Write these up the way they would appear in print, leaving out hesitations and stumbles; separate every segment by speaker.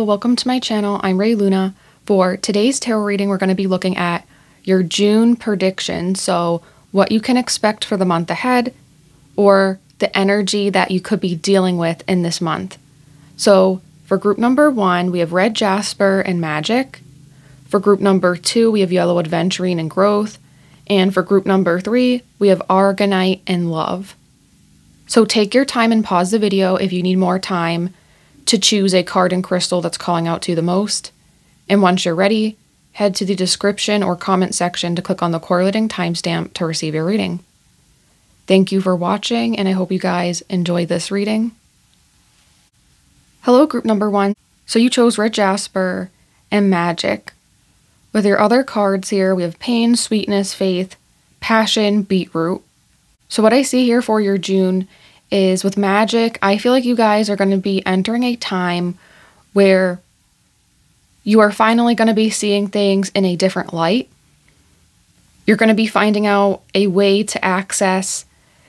Speaker 1: welcome to my channel. I'm Ray Luna. For today's tarot reading, we're going to be looking at your June prediction. So what you can expect for the month ahead, or the energy that you could be dealing with in this month. So for group number 1, we have Red Jasper and Magic. For group number 2, we have Yellow Aventurine and Growth. And for group number 3, we have Aragonite and Love. So take your time and pause the video if you need more time to choose a card and crystal that's calling out to you the most. And once you're ready, head to the description or comment section to click on the correlating timestamp to receive your reading. Thank you for watching, and I hope you guys enjoy this reading. Hello, group number 1. So you chose Red Jasper and Magic. With your other cards here, we have Pain, Sweetness, Faith, Passion, Beetroot. So what I see here for your June is with Magic, I feel like you guys are going to be entering a time where you are finally going to be seeing things in a different light. You're going to be finding out a way to access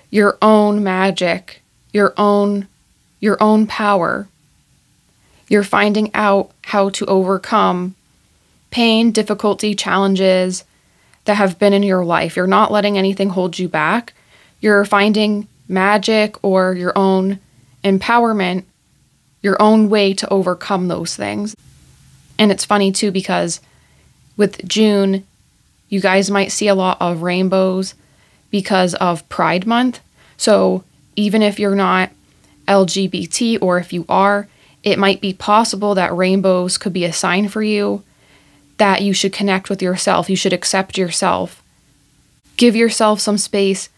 Speaker 1: your own magic, your own power. You're finding out how to overcome pain, difficulty, challenges that have been in your life. You're not letting anything hold you back. You're finding magic or your own empowerment, your own way to overcome those things. And it's funny too, because with June, you guys might see a lot of rainbows because of Pride Month. So even if you're not LGBT, or if you are, it might be possible that rainbows could be a sign for you that you should connect with yourself. You should accept yourself. Give yourself some space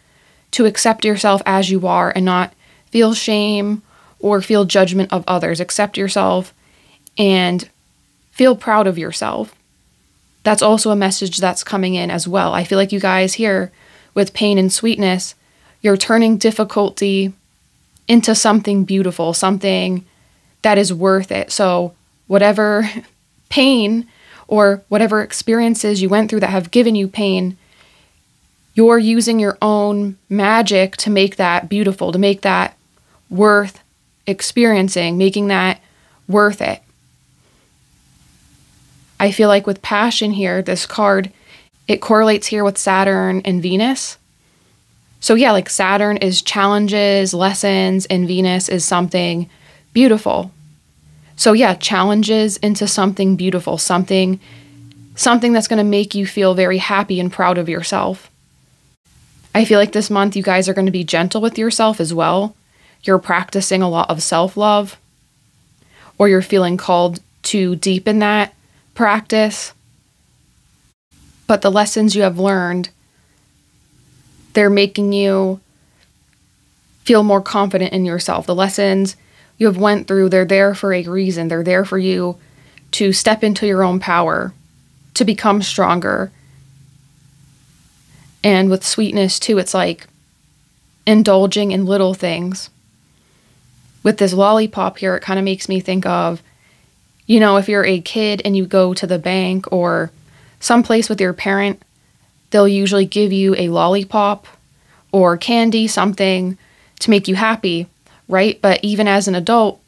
Speaker 1: to accept yourself as you are and not feel shame or feel judgment of others. Accept yourself and feel proud of yourself. That's also a message that's coming in as well. I feel like you guys here with Pain and Sweetness, you're turning difficulty into something beautiful, something that is worth it. So whatever pain or whatever experiences you went through that have given you pain, you're using your own magic to make that beautiful, to make that worth experiencing, making that worth it. I feel like with Passion here, this card, it correlates here with Saturn and Venus. So yeah, like Saturn is challenges, lessons, and Venus is something beautiful. So yeah, challenges into something beautiful, something that's going to make you feel very happy and proud of yourself. I feel like this month you guys are going to be gentle with yourself as well. You're practicing a lot of self-love, or you're feeling called to deepen that practice. But the lessons you have learned, they're making you feel more confident in yourself. The lessons you have went through, they're there for a reason. They're there for you to step into your own power, to become stronger. And with Sweetness too, it's like indulging in little things. With this lollipop here, it kind of makes me think of, you know, if you're a kid and you go to the bank or someplace with your parent, they'll usually give you a lollipop or candy, something to make you happy, right? But even as an adult,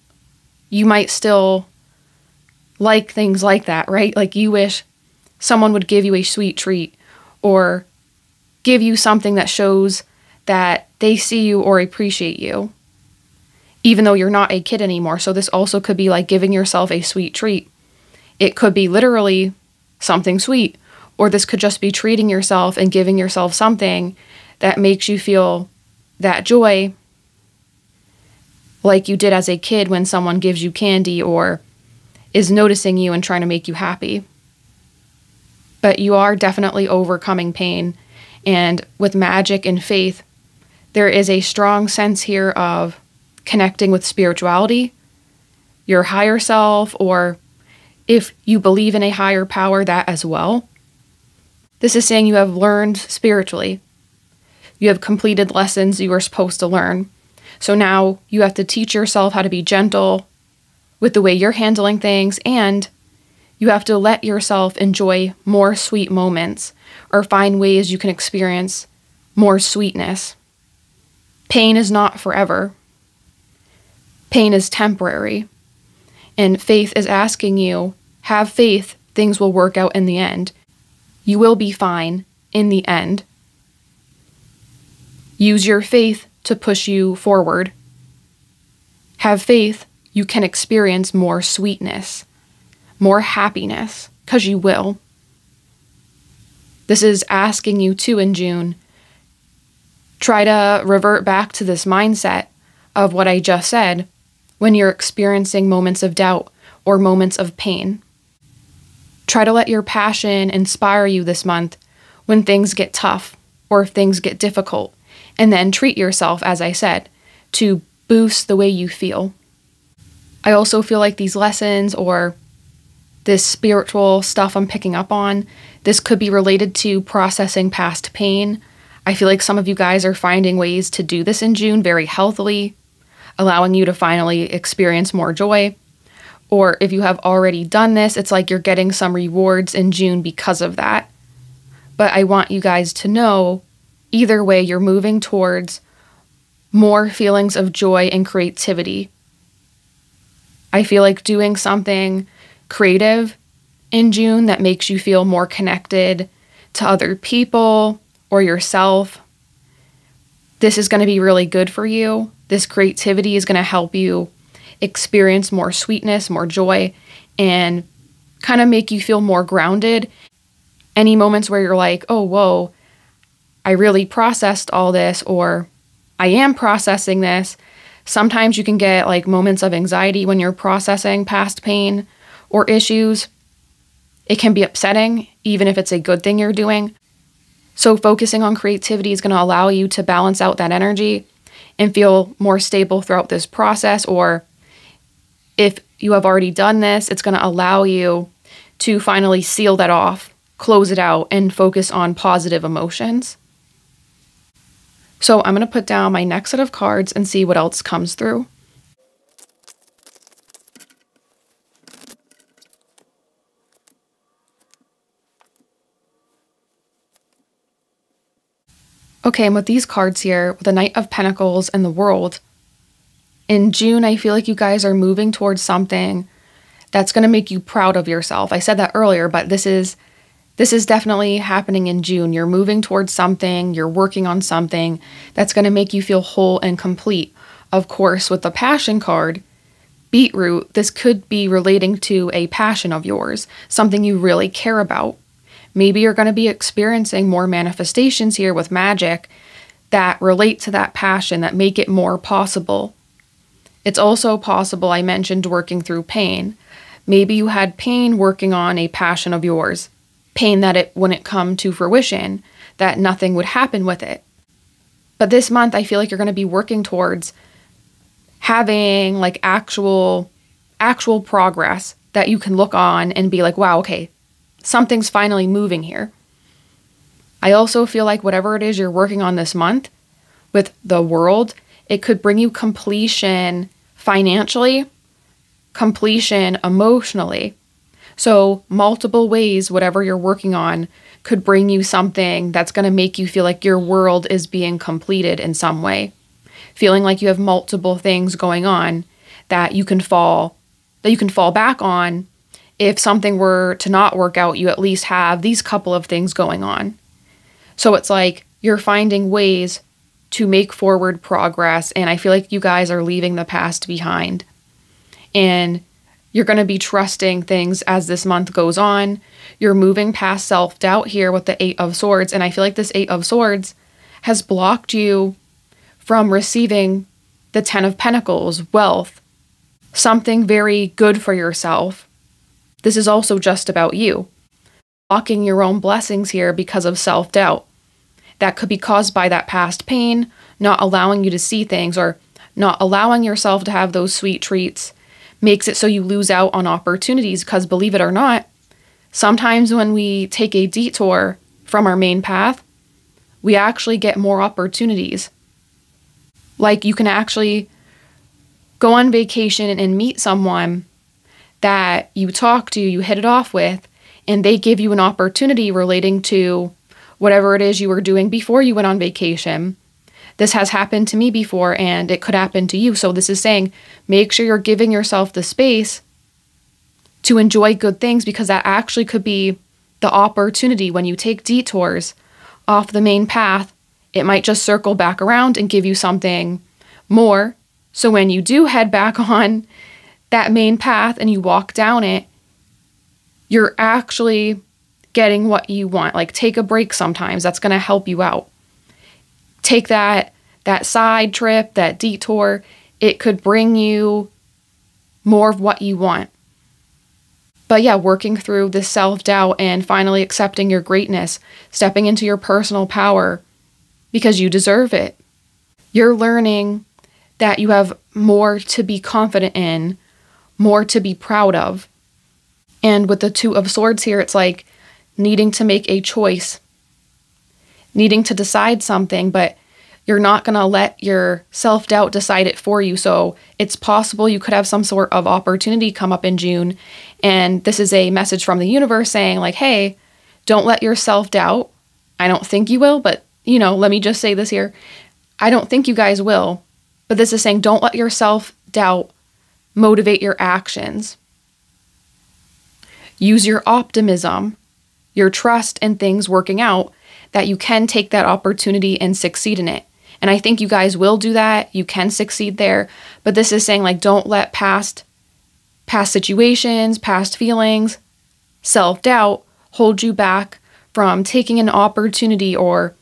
Speaker 1: you might still like things like that, right? Like you wish someone would give you a sweet treat or give you something that shows that they see you or appreciate you, even though you're not a kid anymore. So this also could be like giving yourself a sweet treat. It could be literally something sweet, or this could just be treating yourself and giving yourself something that makes you feel that joy like you did as a kid when someone gives you candy or is noticing you and trying to make you happy. But you are definitely overcoming pain. And with Magic and Faith, there is a strong sense here of connecting with spirituality, your higher self, or if you believe in a higher power, that as well. This is saying you have learned spiritually. You have completed lessons you were supposed to learn. So now you have to teach yourself how to be gentle with the way you're handling things, and you have to let yourself enjoy more sweet moments or find ways you can experience more sweetness. Pain is not forever. Pain is temporary. And faith is asking you, have faith, things will work out in the end. You will be fine in the end. Use your faith to push you forward. Have faith, you can experience more sweetness, more happiness, because you will. This is asking you to, in June, try to revert back to this mindset of what I just said when you're experiencing moments of doubt or moments of pain. Try to let your passion inspire you this month when things get tough or if things get difficult, and then treat yourself, as I said, to boost the way you feel. I also feel like these lessons or this spiritual stuff I'm picking up on, this could be related to processing past pain. I feel like some of you guys are finding ways to do this in June very healthily, allowing you to finally experience more joy. Or if you have already done this, it's like you're getting some rewards in June because of that. But I want you guys to know, either way, you're moving towards more feelings of joy and creativity. I feel like doing something creative in June that makes you feel more connected to other people or yourself. This is going to be really good for you. This creativity is going to help you experience more sweetness, more joy, and kind of make you feel more grounded. Any moments where you're like, oh, whoa, I really processed all this, or I am processing this. Sometimes you can get like moments of anxiety when you're processing past pain or issues. It can be upsetting, even if it's a good thing you're doing. So focusing on creativity is going to allow you to balance out that energy and feel more stable throughout this process. Or if you have already done this, it's going to allow you to finally seal that off, close it out, and focus on positive emotions. So I'm going to put down my next set of cards and see what else comes through. Okay, and with these cards here, with the Knight of Pentacles and the World, in June, I feel like you guys are moving towards something that's going to make you proud of yourself. I said that earlier, but this is definitely happening in June. You're moving towards something, you're working on something that's going to make you feel whole and complete. Of course, with the Passion card, Beetroot, this could be relating to a passion of yours, something you really care about. Maybe you're going to be experiencing more manifestations here with magic that relate to that passion, that make it more possible. It's also possible, I mentioned, working through pain. Maybe you had pain working on a passion of yours, pain that it wouldn't come to fruition, that nothing would happen with it. But this month, I feel like you're going to be working towards having like actual progress that you can look on and be like, wow, okay, something's finally moving here. I also feel like whatever it is you're working on this month with the World, it could bring you completion financially, completion emotionally. So multiple ways, whatever you're working on could bring you something that's going to make you feel like your world is being completed in some way. Feeling like you have multiple things going on that you can fall back on. If something were to not work out, you at least have these couple of things going on. So it's like you're finding ways to make forward progress, and I feel like you guys are leaving the past behind. And you're going to be trusting things as this month goes on. You're moving past self-doubt here with the 8 of Swords, and I feel like this 8 of Swords has blocked you from receiving the 10 of Pentacles, wealth, something very good for yourself. This is also just about you. Blocking your own blessings here because of self-doubt. That could be caused by that past pain, not allowing you to see things, or not allowing yourself to have those sweet treats. Makes it so you lose out on opportunities, because believe it or not, sometimes when we take a detour from our main path, we actually get more opportunities. Like you can actually go on vacation and meet someone that you talk to, you hit it off with, and they give you an opportunity relating to whatever it is you were doing before you went on vacation. This has happened to me before, and it could happen to you. So this is saying, make sure you're giving yourself the space to enjoy good things, because that actually could be the opportunity. When you take detours off the main path, it might just circle back around and give you something more. So when you do head back on that main path and you walk down it, you're actually getting what you want. Like, take a break sometimes. That's going to help you out. Take that side trip, that detour. It could bring you more of what you want. But yeah, working through this self-doubt and finally accepting your greatness, stepping into your personal power because you deserve it. You're learning that you have more to be confident in, more to be proud of. And with the Two of Swords here, it's like needing to make a choice, needing to decide something, but you're not going to let your self-doubt decide it for you. So it's possible you could have some sort of opportunity come up in June. And this is a message from the universe saying like, hey, don't let your self-doubt. I don't think you will, but let me just say this here. I don't think you guys will, but this is saying don't let your self-doubt motivate your actions. Use your optimism, your trust in things working out, that you can take that opportunity and succeed in it. And I think you guys will do that. You can succeed there. But this is saying like, don't let past situations, past feelings, self-doubt hold you back from taking an opportunity or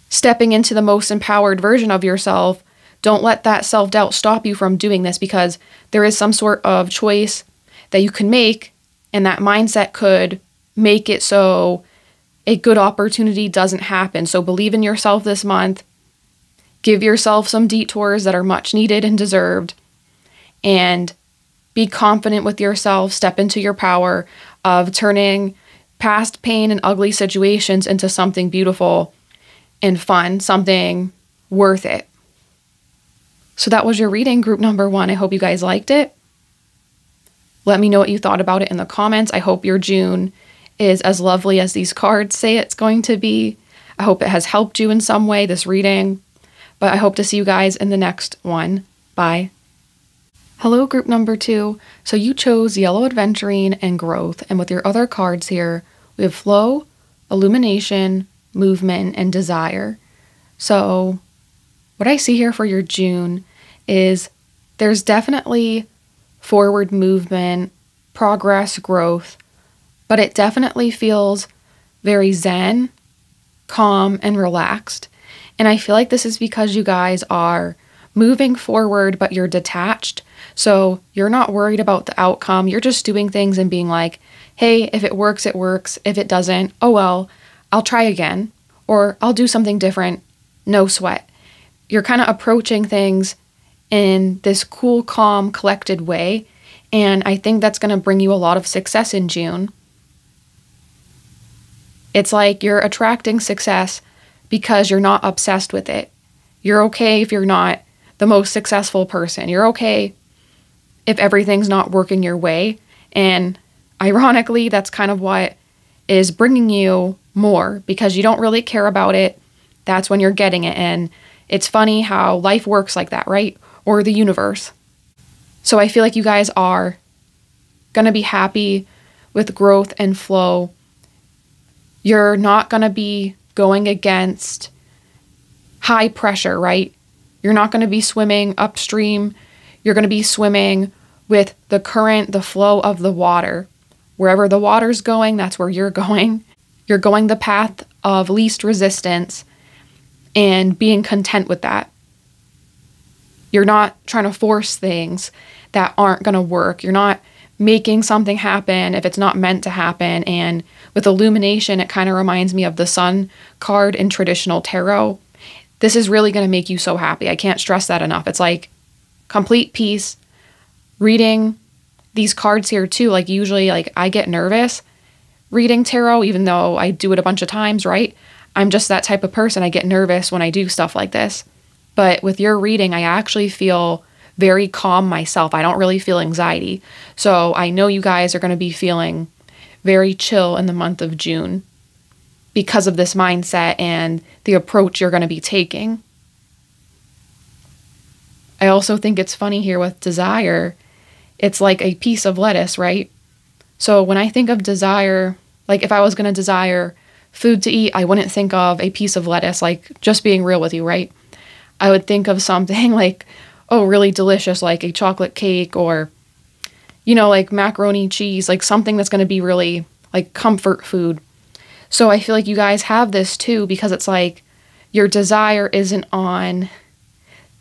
Speaker 1: stepping into the most empowered version of yourself. Don't let that self-doubt stop you from doing this, because there is some sort of choice that you can make, and that mindset could make it so a good opportunity doesn't happen. So believe in yourself this month. Give yourself some detours that are much needed and deserved, and be confident with yourself. Step into your power of turning past pain and ugly situations into something beautiful and fun, something worth it. So that was your reading, group number 1. I hope you guys liked it. Let me know what you thought about it in the comments. I hope your June is as lovely as these cards say it's going to be. I hope it has helped you in some way, this reading. But I hope to see you guys in the next one. Bye. Hello, group number 2. So you chose Yellow Aventurine and Growth. And with your other cards here, we have Flow, Illumination, Movement, and Desire. So what I see here for your June is there's definitely forward movement, progress, growth, but it definitely feels very zen, calm, and relaxed. And I feel like this is because you guys are moving forward, but you're detached. So you're not worried about the outcome. You're just doing things and being like, hey, if it works, it works. If it doesn't, oh well, I'll try again, or I'll do something different. No sweat. You're kind of approaching things in this cool, calm, collected way. And I think that's going to bring you a lot of success in June. It's like you're attracting success because you're not obsessed with it. You're okay if you're not the most successful person. You're okay if everything's not working your way. And ironically, that's kind of what is bringing you more, because you don't really care about it. That's when you're getting it. And it's funny how life works like that, right? Or the universe. So I feel like you guys are going to be happy with growth and flow. You're not going to be going against high pressure, right? You're not going to be swimming upstream. You're going to be swimming with the current, the flow of the water. Wherever the water's going, that's where you're going. You're going the path of least resistance and being content with that. You're not trying to force things that aren't going to work. You're not making something happen if it's not meant to happen. And with Illumination, it kind of reminds me of the Sun card in traditional tarot. This is really going to make you so happy. I can't stress that enough. It's like complete peace. Reading these cards here too, like usually like I get nervous reading tarot, even though I do it a bunch of times, right? I'm just that type of person. I get nervous when I do stuff like this. But with your reading, I actually feel very calm myself. I don't really feel anxiety. So I know you guys are going to be feeling very chill in the month of June because of this mindset and the approach you're going to be taking. I also think it's funny here with Desire. it's like a piece of lettuce, right? So when I think of desire, like if I was going to desire food to eat, I wouldn't think of a piece of lettuce, like just being real with you, right? I would think of something like, oh, really delicious, like a chocolate cake or, like macaroni cheese, like something that's going to be really like comfort food. So I feel like you guys have this too, because it's like your desire isn't on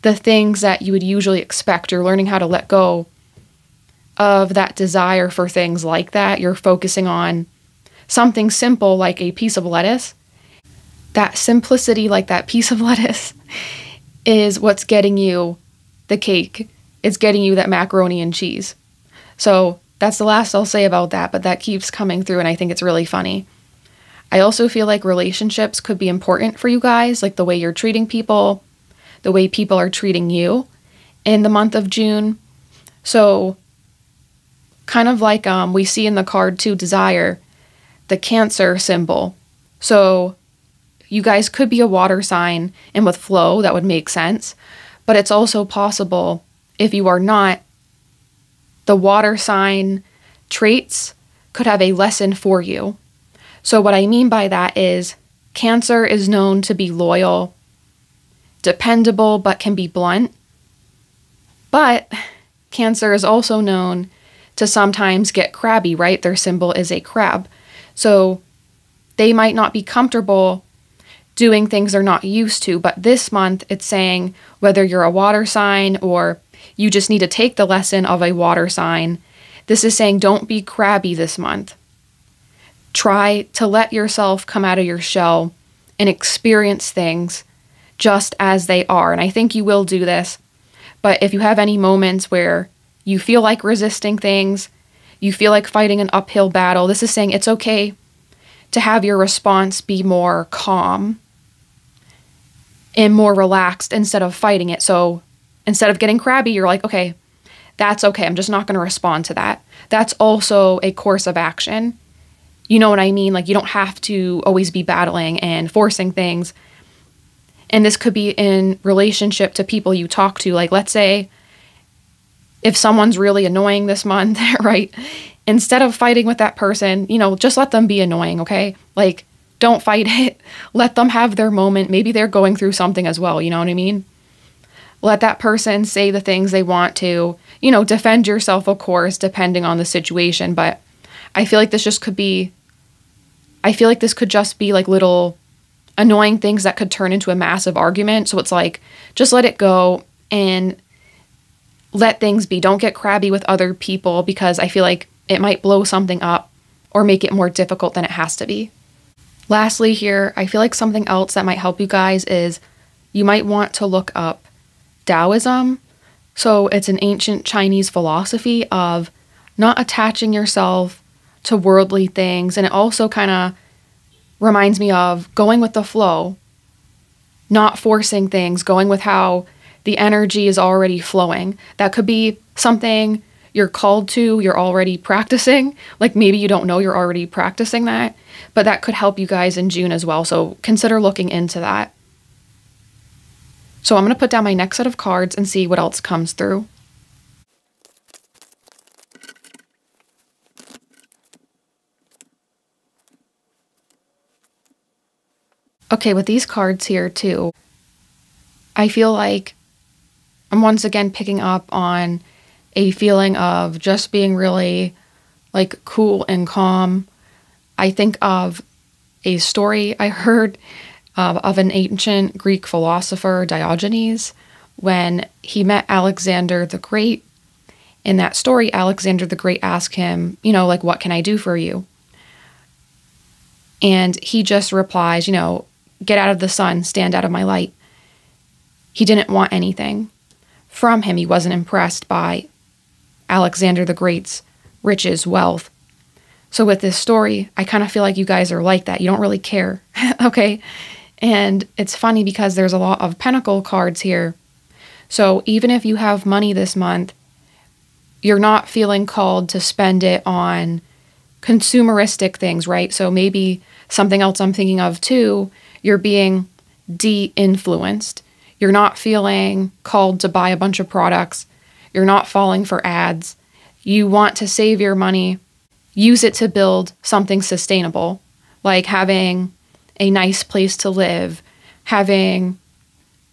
Speaker 1: the things that you would usually expect. You're learning how to let go of that desire for things like that. You're focusing on something simple like a piece of lettuce. That simplicity, like that piece of lettuce, is what's getting you the cake. It's getting you that macaroni and cheese. So that's the last I'll say about that, but that keeps coming through and I think it's really funny. I also feel like relationships could be important for you guys, like the way you're treating people, the way people are treating you in the month of June. So kind of like we see in the card too, desire, the Cancer symbol. So you guys could be a water sign, and with flow, that would make sense. But it's also possible, if you are not, the water sign traits could have a lesson for you. So what I mean by that is Cancer is known to be loyal, dependable, but can be blunt. But Cancer is also known to sometimes get crabby, right? Their symbol is a crab. So they might not be comfortable doing things they're not used to. But this month, it's saying whether you're a water sign or you just need to take the lesson of a water sign, this is saying don't be crabby this month. Try to let yourself come out of your shell and experience things just as they are. And I think you will do this. But if you have any moments where you feel like resisting things, you feel like fighting an uphill battle, this is saying it's okay to have your response be more calm and more relaxed instead of fighting it. So instead of getting crabby, you're like, okay, that's okay. I'm just not going to respond to that. That's also a course of action. You know what I mean? Like you don't have to always be battling and forcing things. And this could be in relationship to people you talk to. Like let's say if someone's really annoying this month, right? Instead of fighting with that person, just let them be annoying, okay? Like don't fight it. Let them have their moment. Maybe they're going through something as well. You know what I mean? Let that person say the things they want to, defend yourself, of course, depending on the situation. But I feel like this could just be like little annoying things that could turn into a massive argument. So it's like, just let it go and let things be. Don't get crabby with other people because I feel like it might blow something up or make it more difficult than it has to be. Lastly here, I feel like something else that might help you guys is you might want to look up Taoism. So it's an ancient Chinese philosophy of not attaching yourself to worldly things. And it also kind of reminds me of going with the flow, not forcing things, going with how the energy is already flowing. That could be something you're called to, you're already practicing. Like maybe you don't know you're already practicing that, but that could help you guys in June as well. So consider looking into that. So I'm going to put down my next set of cards and see what else comes through. Okay, with these cards here too, I feel like I'm once again picking up on a feeling of just being really like cool and calm. I think of a story I heard of an ancient Greek philosopher, Diogenes, when he met Alexander the Great. In that story, Alexander the Great asked him, like, what can I do for you? And he just replies, get out of the sun, stand out of my light. He didn't want anything from him. He wasn't impressed by Alexander the Great's riches, wealth. So with this story, I kind of feel like you guys are like that. You don't really care, okay? And it's funny because there's a lot of pentacle cards here. So even if you have money this month, you're not feeling called to spend it on consumeristic things, right? So maybe something else I'm thinking of too, you're being de-influenced. You're not feeling called to buy a bunch of products. You're not falling for ads. You want to save your money, use it to build something sustainable, like having a nice place to live, having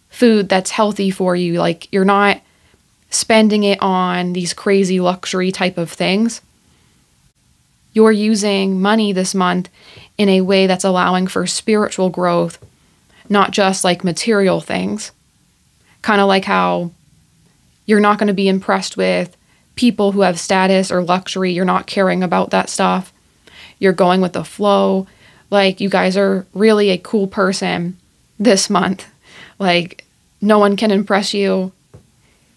Speaker 1: food that's healthy for you. Like you're not spending it on these crazy luxury type of things. You're using money this month in a way that's allowing for spiritual growth, not just like material things. Kind of like how you're not going to be impressed with people who have status or luxury. You're not caring about that stuff. You're going with the flow. Like you guys are really a cool person this month. Like no one can impress you.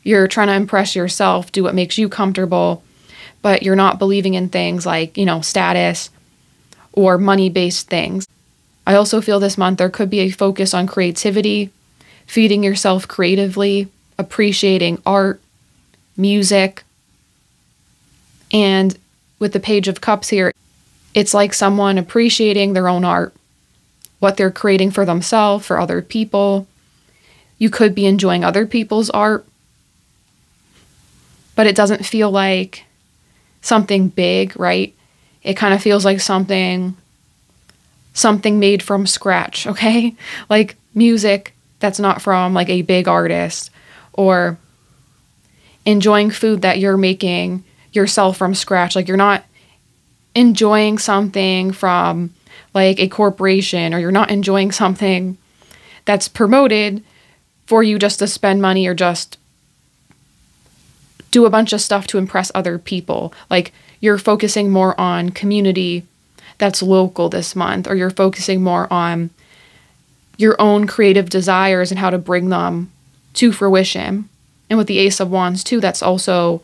Speaker 1: You're trying to impress yourself, do what makes you comfortable, but you're not believing in things like, status or money-based things. I also feel this month there could be a focus on creativity, feeding yourself creatively, appreciating art, music. And with the Page of Cups here, it's like someone appreciating their own art, what they're creating for themselves, for other people. You could be enjoying other people's art, but it doesn't feel like something big, right? It kind of feels like something made from scratch, okay? Like music that's not from like a big artist, or enjoying food that you're making yourself from scratch. Like you're not enjoying something from like a corporation, or you're not enjoying something that's promoted for you just to spend money or just do a bunch of stuff to impress other people. Like you're focusing more on community that's local this month, or you're focusing more on your own creative desires and how to bring them to fruition. And with the Ace of Wands too, that's also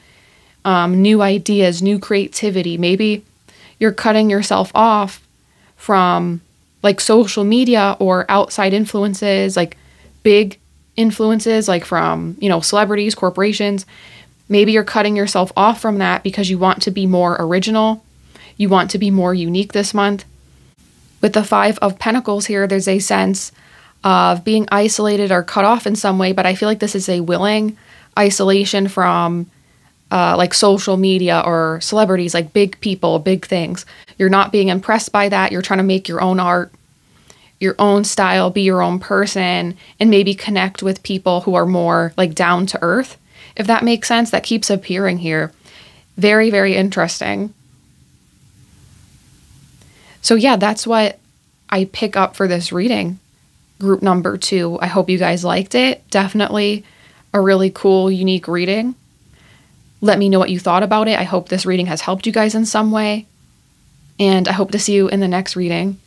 Speaker 1: new ideas, new creativity. Maybe you're cutting yourself off from like social media or outside influences, like big influences, like from, celebrities, corporations. Maybe you're cutting yourself off from that because you want to be more original. You want to be more unique this month. With the Five of Pentacles here, there's a sense of being isolated or cut off in some way, but I feel like this is a willing isolation from like social media or celebrities, like big people, big things. You're not being impressed by that. You're trying to make your own art, your own style, be your own person, and maybe connect with people who are more like down to earth. If that makes sense, that keeps appearing here. Very, very interesting. So yeah, that's what I pick up for this reading. Group number 2. I hope you guys liked it. Definitely a really cool, unique reading. Let me know what you thought about it. I hope this reading has helped you guys in some way. And I hope to see you in the next reading.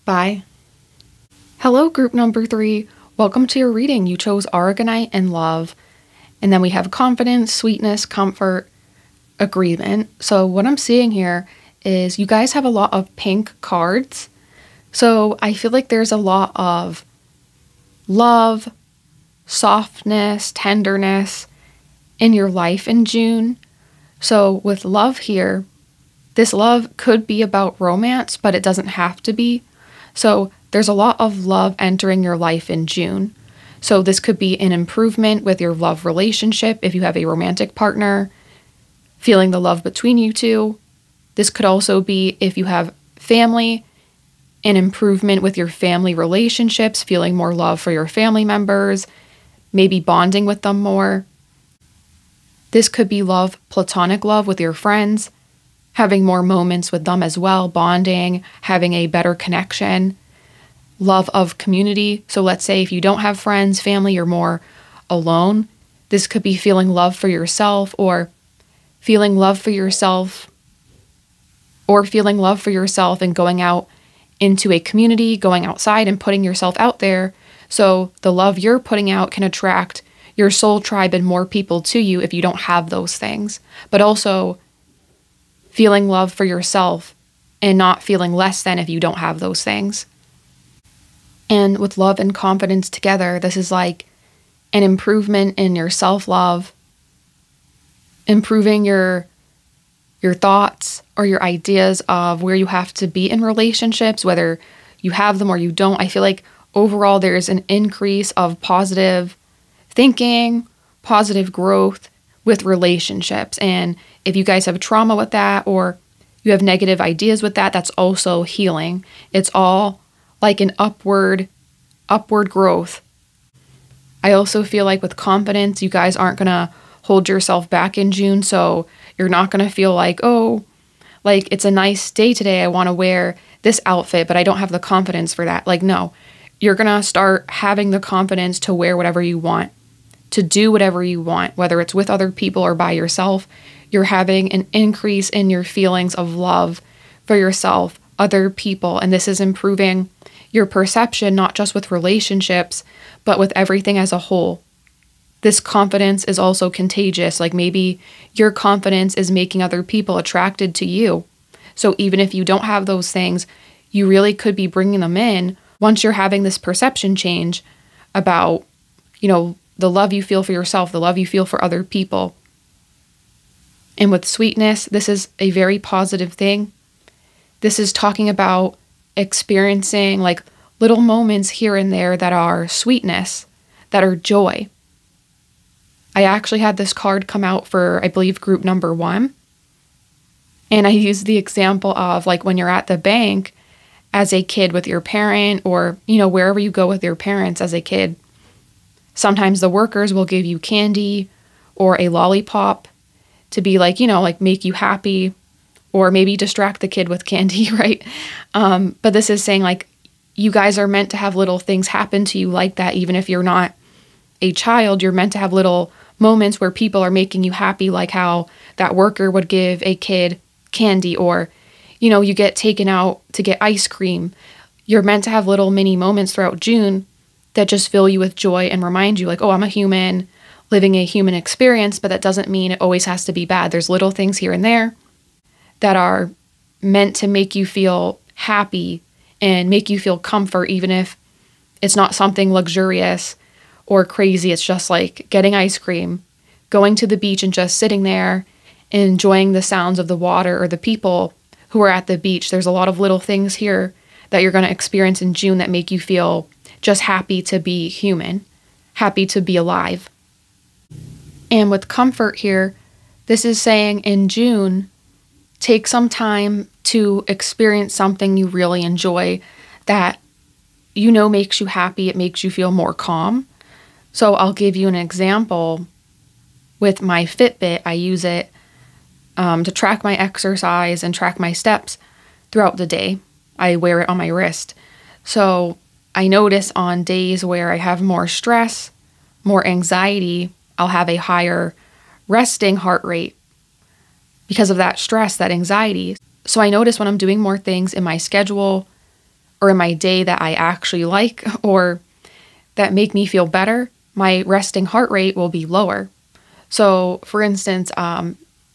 Speaker 1: Bye. Hello, group number 3. Welcome to your reading. You chose Aragonite and Love. And then we have Confidence, Sweetness, Comfort, Agreement. So what I'm seeing here is you guys have a lot of pink cards. So I feel like there's a lot of love, softness, tenderness in your life in June. So with love here, this love could be about romance, but it doesn't have to be. So there's a lot of love entering your life in June. So this could be an improvement with your love relationship if you have a romantic partner, feeling the love between you two. This could also be if you have family, an improvement with your family relationships, feeling more love for your family members, maybe bonding with them more. This could be love, platonic love with your friends, having more moments with them as well, bonding, having a better connection. Love of community. So let's say if you don't have friends, family, you're more alone. This could be feeling love for yourself, or feeling love for yourself, and going out into a community, going outside and putting yourself out there. So the love you're putting out can attract your soul tribe and more people to you if you don't have those things. But also feeling love for yourself and not feeling less than if you don't have those things. And with love and confidence together, this is like an improvement in your self-love, improving your thoughts or your ideas of where you have to be in relationships, whether you have them or you don't. I feel like overall there's an increase of positive thinking, positive growth with relationships. And if you guys have trauma with that, or you have negative ideas with that, that's also healing. It's all like an upward growth. I also feel like with confidence, you guys aren't going to hold yourself back in June. So you're not going to feel like, oh, like it's a nice day today, I want to wear this outfit, but I don't have the confidence for that. Like, no, you're going to start having the confidence to wear whatever you want, to do whatever you want, whether it's with other people or by yourself. You're having an increase in your feelings of love for yourself, other people, and this is improving your perception, not just with relationships, but with everything as a whole. This confidence is also contagious. Like maybe your confidence is making other people attracted to you. So even if you don't have those things, you really could be bringing them in once you're having this perception change about, the love you feel for yourself, the love you feel for other people. And with sweetness, this is a very positive thing. This is talking about experiencing like little moments here and there that are sweetness, that are joy. I actually had this card come out for, I believe, group number 1. And I used the example of like when you're at the bank as a kid with your parent, or, wherever you go with your parents as a kid. Sometimes the workers will give you candy or a lollipop to be like, like make you happy, or maybe distract the kid with candy, right? But this is saying like you guys are meant to have little things happen to you like that. Even if you're not a child, you're meant to have little moments where people are making you happy, like how that worker would give a kid candy, or, you get taken out to get ice cream. You're meant to have little mini moments throughout June that just fill you with joy and remind you like, oh, I'm a human living a human experience, but that doesn't mean it always has to be bad. There's little things here and there that are meant to make you feel happy and make you feel comfort, even if it's not something luxurious or crazy. It's just like getting ice cream, going to the beach and just sitting there and enjoying the sounds of the water or the people who are at the beach. There's a lot of little things here that you're going to experience in June that make you feel just happy to be human, happy to be alive. And with comfort here, this is saying in June, take some time to experience something you really enjoy that makes you happy. It makes you feel more calm. So I'll give you an example. With my Fitbit, I use it to track my exercise and track my steps throughout the day. I wear it on my wrist. So I notice on days where I have more stress, more anxiety, I'll have a higher resting heart rate because of that stress, that anxiety. So I notice when I'm doing more things in my schedule or in my day that I actually like or that make me feel better, my resting heart rate will be lower. So for instance,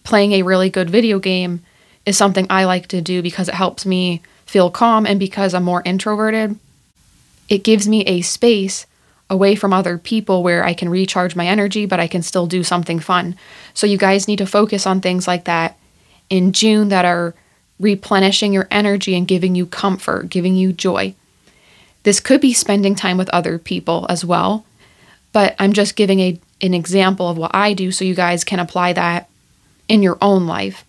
Speaker 1: playing a really good video game is something I like to do because it helps me feel calm, and because I'm more introverted, it gives me a space away from other people where I can recharge my energy, but I can still do something fun. So you guys need to focus on things like that in June that are replenishing your energy and giving you comfort, giving you joy. This could be spending time with other people as well, but I'm just giving an example of what I do so you guys can apply that in your own life.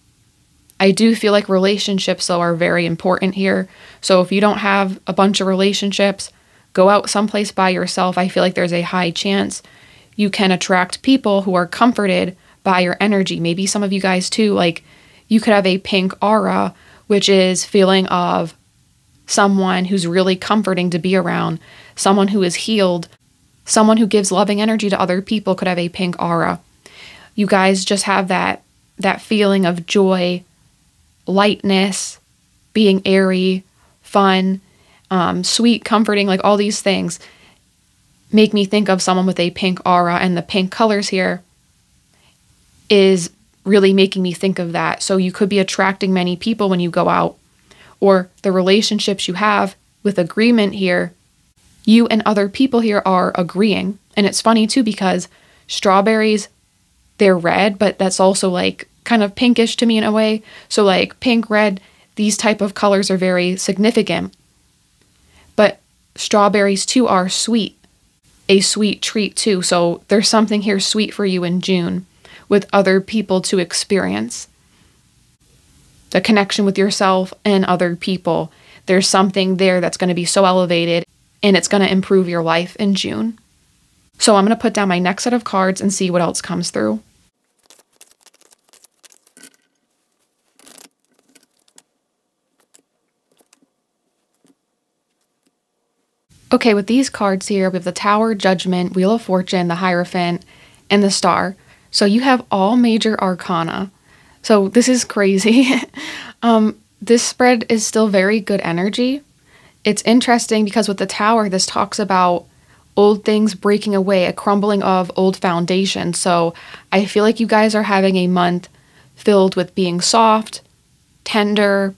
Speaker 1: I do feel like relationships, though, are very important here. So if you don't have a bunch of relationships, go out someplace by yourself. I feel like there's a high chance you can attract people who are comforted by your energy. Maybe some of you guys too, like you could have a pink aura, which is feeling of someone who's really comforting to be around, someone who is healed, someone who gives loving energy to other people could have a pink aura. You guys just have that feeling of joy, lightness, being airy, fun, sweet, comforting, like all these things make me think of someone with a pink aura, and the pink colors here is really making me think of that. So you could be attracting many people when you go out, or the relationships you have with agreement here, you and other people here are agreeing. And it's funny too, because strawberries, they're red, but that's also like kind of pinkish to me in a way. So like pink, red, these type of colors are very significant. But strawberries too are sweet, a sweet treat too. So there's something here sweet for you in June with other people to experience. The connection with yourself and other people. There's something there that's going to be so elevated, and it's going to improve your life in June. So I'm going to put down my next set of cards and see what else comes through. Okay, with these cards here, we have the Tower, Judgment, Wheel of Fortune, the Hierophant, and the Star. So you have all major arcana. So this is crazy. This spread is still very good energy. It's interesting because with the Tower, this talks about old things breaking away, a crumbling of old foundations. So I feel like you guys are having a month filled with being soft, tender,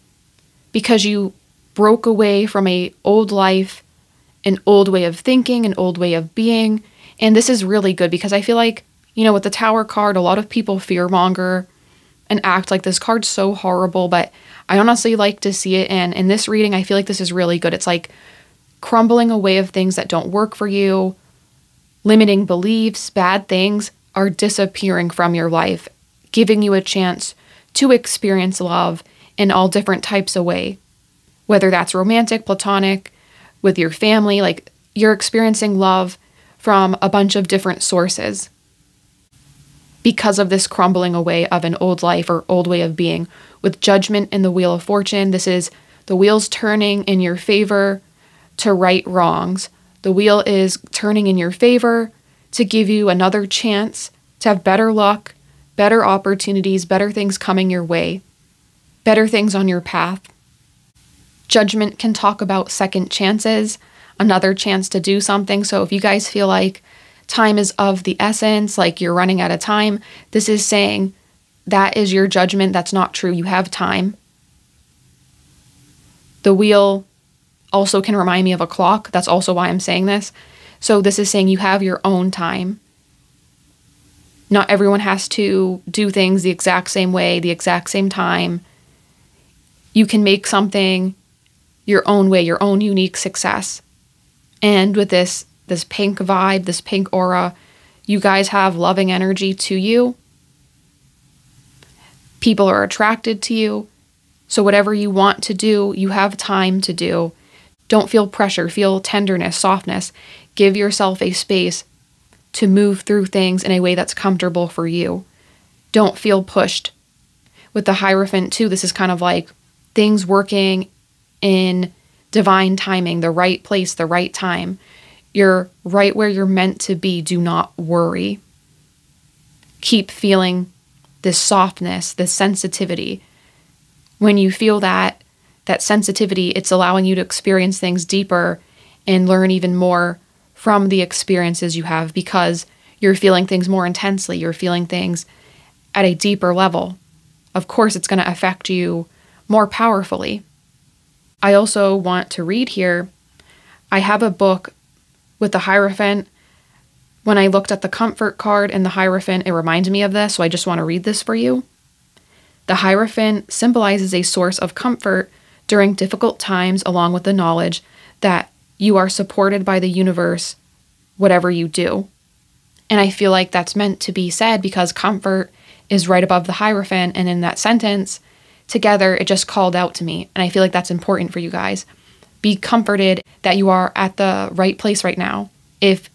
Speaker 1: because you broke away from an old life, an old way of thinking, an old way of being. And this is really good because I feel like, with the Tower card, a lot of people fearmonger and act like this card's so horrible, but I honestly like to see it. And in this reading, I feel like this is really good. It's like crumbling away of things that don't work for you, limiting beliefs, bad things are disappearing from your life, giving you a chance to experience love in all different types of ways, whether that's romantic, platonic, with your family, like you're experiencing love from a bunch of different sources because of this crumbling away of an old life or old way of being. With Judgment and the Wheel of Fortune, this is the wheels turning in your favor to right wrongs. The wheel is turning in your favor to give you another chance to have better luck, better opportunities, better things coming your way, better things on your path. Judgment can talk about second chances, another chance to do something. So if you guys feel like time is of the essence, like you're running out of time, this is saying that is your judgment. That's not true. You have time. The wheel also can remind me of a clock. That's also why I'm saying this. So this is saying you have your own time. Not everyone has to do things the exact same way, the exact same time. You can make something your own way, your own unique success. And with this pink vibe, this pink aura, you guys have loving energy to you. People are attracted to you. So whatever you want to do, you have time to do. Don't feel pressure, feel tenderness, softness. Give yourself a space to move through things in a way that's comfortable for you. Don't feel pushed. With the Hierophant too, this is kind of like things working in divine timing, the right place, the right time. You're right where you're meant to be. Do not worry. Keep feeling this softness, this sensitivity. When you feel that sensitivity, it's allowing you to experience things deeper and learn even more from the experiences you have because you're feeling things more intensely. You're feeling things at a deeper level. Of course, it's going to affect you more powerfully. I also want to read here. I have a book with the Hierophant. When I looked at the Comfort card and the Hierophant, it reminded me of this, so I just want to read this for you. The Hierophant symbolizes a source of comfort during difficult times, along with the knowledge that you are supported by the universe, whatever you do. And I feel like that's meant to be said because comfort is right above the Hierophant, and in that sentence, together, it just called out to me. And I feel like that's important for you guys. Be comforted that you are at the right place right now. If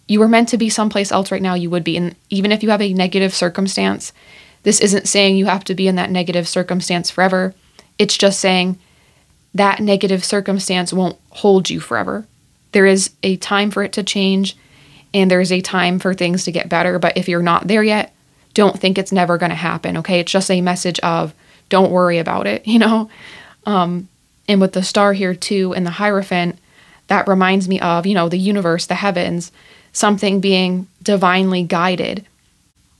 Speaker 1: you were meant to be someplace else right now, you would be. And even if you have a negative circumstance, this isn't saying you have to be in that negative circumstance forever. It's just saying that negative circumstance won't hold you forever. There is a time for it to change, and there is a time for things to get better. But if you're not there yet, don't think it's never going to happen, okay? It's just a message of don't worry about it, And with the Star here too and the Hierophant, that reminds me of, the universe, the heavens, something being divinely guided.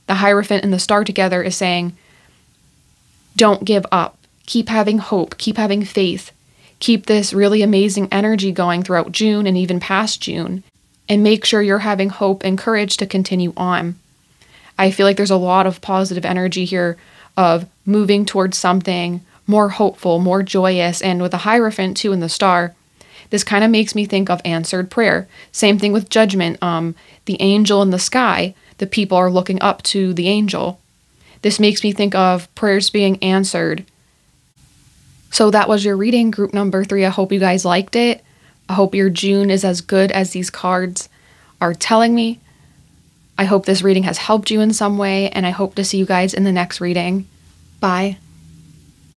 Speaker 1: The Hierophant and the Star together is saying, don't give up. Keep having hope. Keep having faith. Keep this really amazing energy going throughout June and even past June. And make sure you're having hope and courage to continue on. I feel like there's a lot of positive energy here of moving towards something more hopeful, more joyous. And with the Hierophant too and the Star, this kind of makes me think of answered prayer. Same thing with Judgment, the angel in the sky. the people are looking up to the angel. This makes me think of prayers being answered. So that was your reading, group number 3. I hope you guys liked it. I hope your June is as good as these cards are telling me. I hope this reading has helped you in some way, and I hope to see you guys in the next reading. Bye.